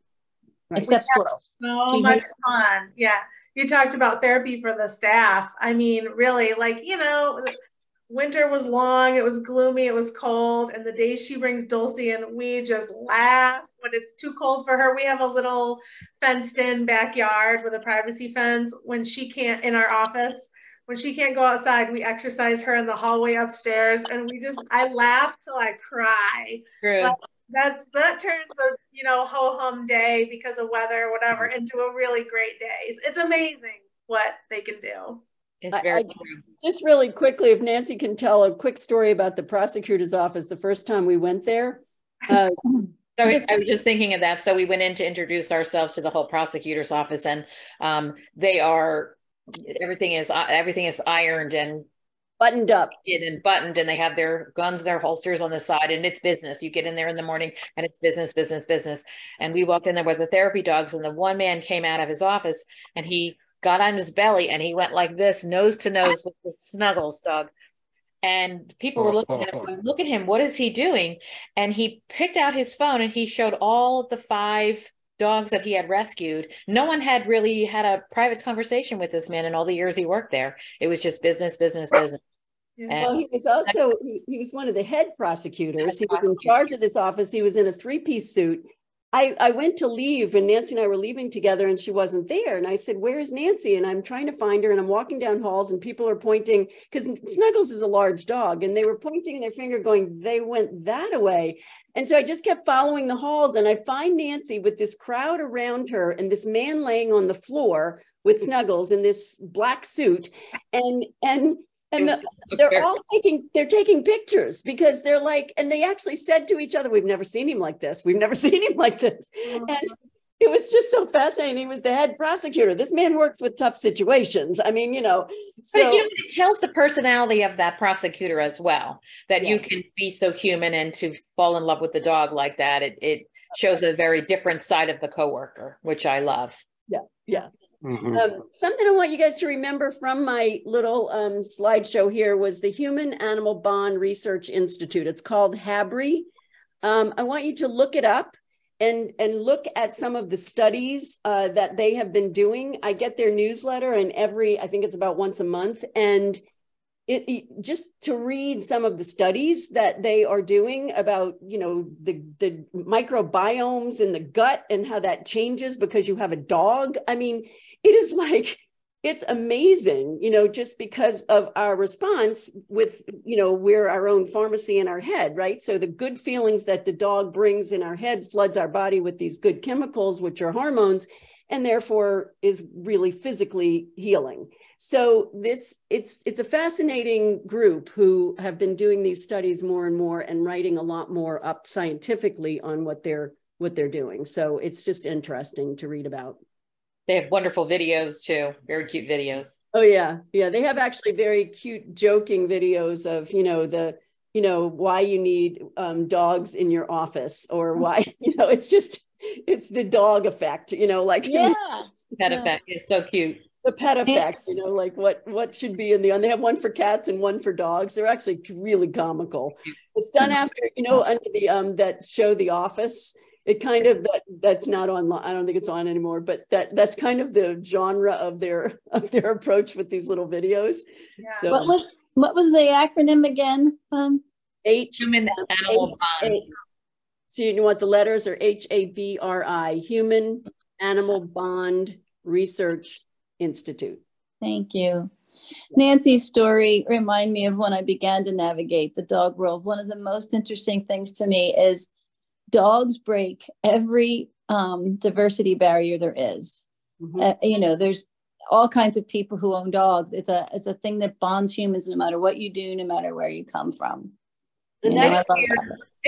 Except squirrels. So much fun. Yeah. You talked about therapy for the staff. I mean, really, like, winter was long, it was gloomy, it was cold, and the day she brings Dulcie in, we just laugh when it's too cold for her. We have a little fenced-in backyard with a privacy fence. When she can't, in our office, when she can't go outside, we exercise her in the hallway upstairs, and I laugh till I cry. That turns a ho-hum day because of weather or whatever into a really great day. It's amazing what they can do. It's very true. Just really quickly, if Nancy can tell a quick story about the prosecutor's office the first time we went there. I was just thinking of that. So we went in to introduce ourselves to the whole prosecutor's office, and everything is ironed and buttoned up and buttoned, and they have their guns, their holsters on the side, and it's business. You get in there in the morning and it's business, business, business. And we walked in there with the therapy dogs, and the one man came out of his office and he got on his belly and he went like this, nose to nose with the Snuggles dog. And people were looking at him, going, look at him, what is he doing? And he picked out his phone and he showed all the 5 dogs that he had rescued. No one had really had a private conversation with this man in all the years he worked there. It was just business, business, business. Yeah. Well, he was also, he was one of the head prosecutors. He was in charge of this office. He was in a three-piece suit. I went to leave and Nancy and I were leaving together and she wasn't there. And I said, where's Nancy? And I'm trying to find her and I'm walking down halls and people are pointing, because Snuggles is a large dog, and they were pointing their finger going, they went that way. And so I just kept following the halls and I find Nancy with this crowd around her and this man laying on the floor with Snuggles in this black suit. They're all taking pictures because they're like, and they actually said to each other, we've never seen him like this. We've never seen him like this. And it was just so fascinating. He was the head prosecutor. This man works with tough situations. I mean, so. But it tells the personality of that prosecutor as well, that you can be so human and to fall in love with the dog like that. It shows a very different side of the coworker, which I love. Yeah. Yeah. Something I want you guys to remember from my little slideshow here was the Human Animal Bond Research Institute. It's called HABRI. I want you to look it up and look at some of the studies that they have been doing. I get their newsletter and I think it's about once a month. And it just to read some of the studies that they are doing about, the microbiomes in the gut and how that changes because you have a dog. I mean, it is like, it's amazing, just because of our response with, we're our own pharmacy in our head, right? So the good feelings that the dog brings in our head floods our body with these good chemicals, which are hormones, and therefore is really physically healing. So it's a fascinating group who have been doing these studies more and more and writing a lot more up scientifically on what they're doing. So it's just interesting to read about. They have wonderful videos too, very cute videos. Oh yeah. Yeah. They have actually very cute joking videos of, why you need dogs in your office or why, it's the dog effect, Pet effect is so cute. The pet effect, like what should be in and they have one for cats and one for dogs. They're actually really comical. It's done after, under the that show The Office. It kind of that's not online. I don't think it's on anymore, but that's kind of the genre of their approach with these little videos. Yeah. So what was the acronym again? Human Animal Bond. So you know what the letters are? HABRI, Human Animal Bond Research Institute. Thank you. Nancy's story reminded me of when I began to navigate the dog world. One of the most interesting things to me is dogs break every diversity barrier there is. There's all kinds of people who own dogs. It's a thing that bonds humans no matter what you do, no matter where you come from. They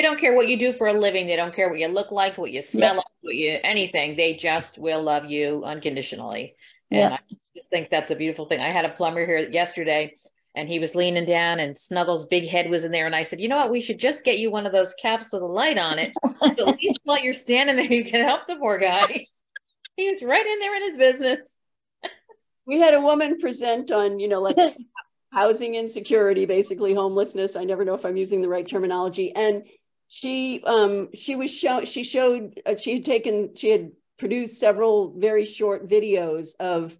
don't care what you do for a living. They don't care what you look like, what you smell like, anything. They just will love you unconditionally. And I just think that's a beautiful thing. I had a plumber here yesterday and he was leaning down and Snuggles' big head was in there. And I said, you know what, we should just get you one of those caps with a light on it. So at least while you're standing there, you can help the poor guy. He was right in there in his business. We had a woman present on, housing insecurity, basically homelessness. I never know if I'm using the right terminology. And she had produced several very short videos of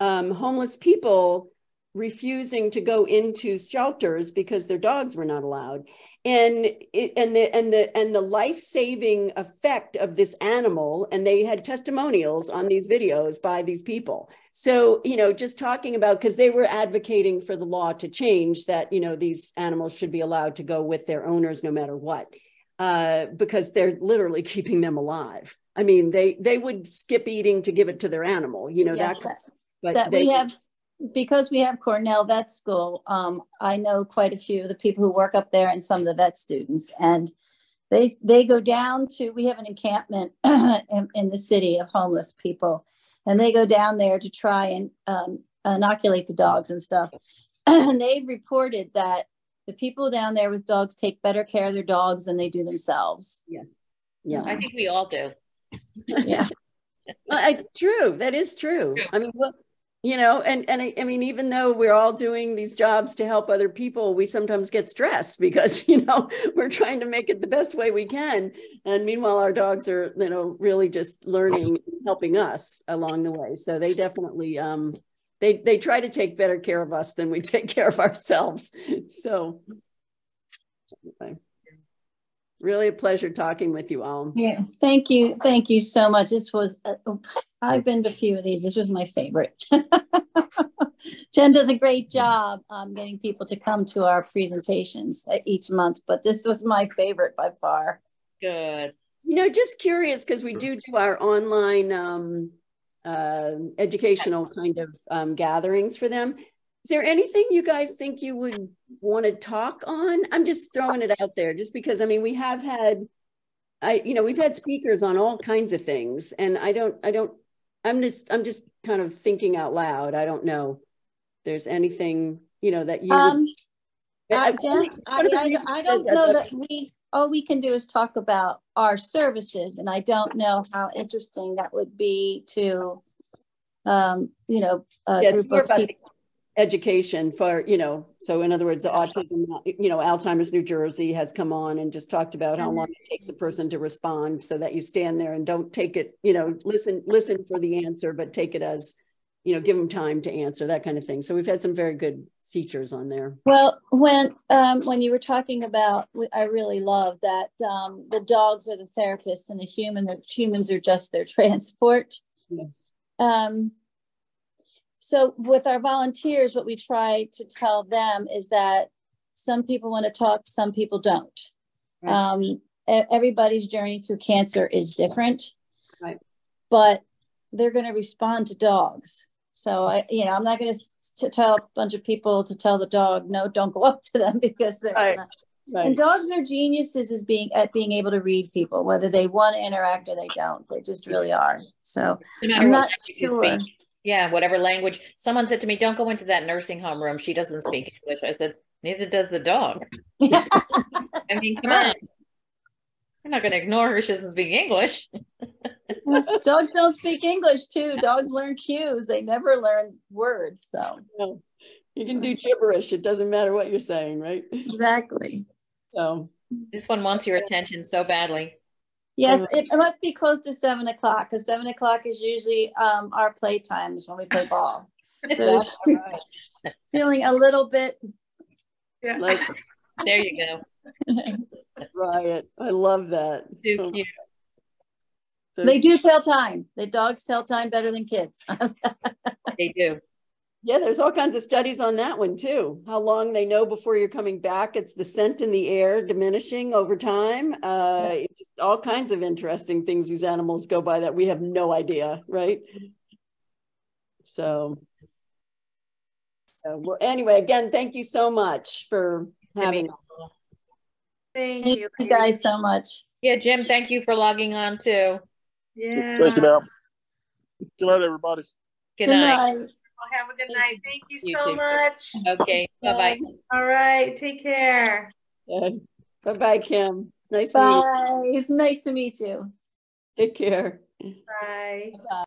homeless people refusing to go into shelters because their dogs were not allowed, and the life-saving effect of this animal. And they had testimonials on these videos by these people. So just talking about, because they were advocating for the law to change that these animals should be allowed to go with their owners no matter what, because they're literally keeping them alive. I mean, they would skip eating to give it to their animal, because we have Cornell Vet School. I know quite a few of the people who work up there and some of the vet students, and they go down to, we have an encampment in the city of homeless people, and they go down there to try and inoculate the dogs and stuff. And they reported that the people down there with dogs take better care of their dogs than they do themselves. Yes. Yeah. I think we all do. Yeah. True. That is true. I mean, well, I mean, even though we're all doing these jobs to help other people, we sometimes get stressed because, we're trying to make it the best way we can. And meanwhile, our dogs are, really just learning, helping us along the way. So they definitely, they try to take better care of us than we take care of ourselves. So anyway, really a pleasure talking with you all. Yeah, thank you. Thank you so much. This was, I've been to a few of these. This was my favorite. Jen does a great job getting people to come to our presentations each month, but this was my favorite by far. Good. You know, just curious, because we do our online educational kind of gatherings for them. Is there anything you guys think you would want to talk on? I'm just throwing it out there, just because, I mean, we have had, we've had speakers on all kinds of things, and I'm just kind of thinking out loud. I don't know if there's anything, that you Jen, I don't know that all we can do is talk about our services, and I don't know how interesting that would be to, a group of people. Education for, so in other words, the autism, Alzheimer's New Jersey has come on and just talked about how long it takes a person to respond, so that you stand there and don't take it, listen for the answer, but take it as, give them time to answer, that kind of thing. So we've had some very good teachers on there. Well, when you were talking about, I really love that the dogs are the therapists and the humans are just their transport. Yeah. So with our volunteers, what we try to tell them is that some people want to talk, some people don't. Right. Everybody's journey through cancer is different, right? But they're going to respond to dogs. So I'm not going to tell a bunch of people to tell the dog, no, don't go up to them, because they're right. Right. And dogs are geniuses at being able to read people, whether they want to interact or they don't. They just really are. So I'm not sure. Yeah, whatever language. Someone said to me, don't go into that nursing home room. She doesn't speak English. I said, neither does the dog. I mean, come on. I'm not going to ignore her. She doesn't speak English. Dogs don't speak English too. Dogs learn cues. They never learn words. So you can do gibberish. It doesn't matter what you're saying, right? Exactly. So this one wants your attention so badly. Yes, it must be close to 7 o'clock, because 7 o'clock is usually our play times when we play ball. So she's feeling a little bit like, there you go. Riot. I love that. Too cute. So they do tell time. The dogs tell time better than kids. They do. Yeah, there's all kinds of studies on that one too. How long they know before you're coming back. It's the scent in the air diminishing over time. It's just all kinds of interesting things these animals go by that we have no idea, right? So well, anyway, again, thank you so much for having us. Thank you guys so much. Yeah, Jim, thank you for logging on too. Yeah. Thank you, now. Good night, everybody. Good night. Well, have a good night. Thank you so much. Okay. Bye-bye. All right. Take care. Bye-bye, Kim. Nice to meet you. It's nice to meet you. Take care. Bye. Bye.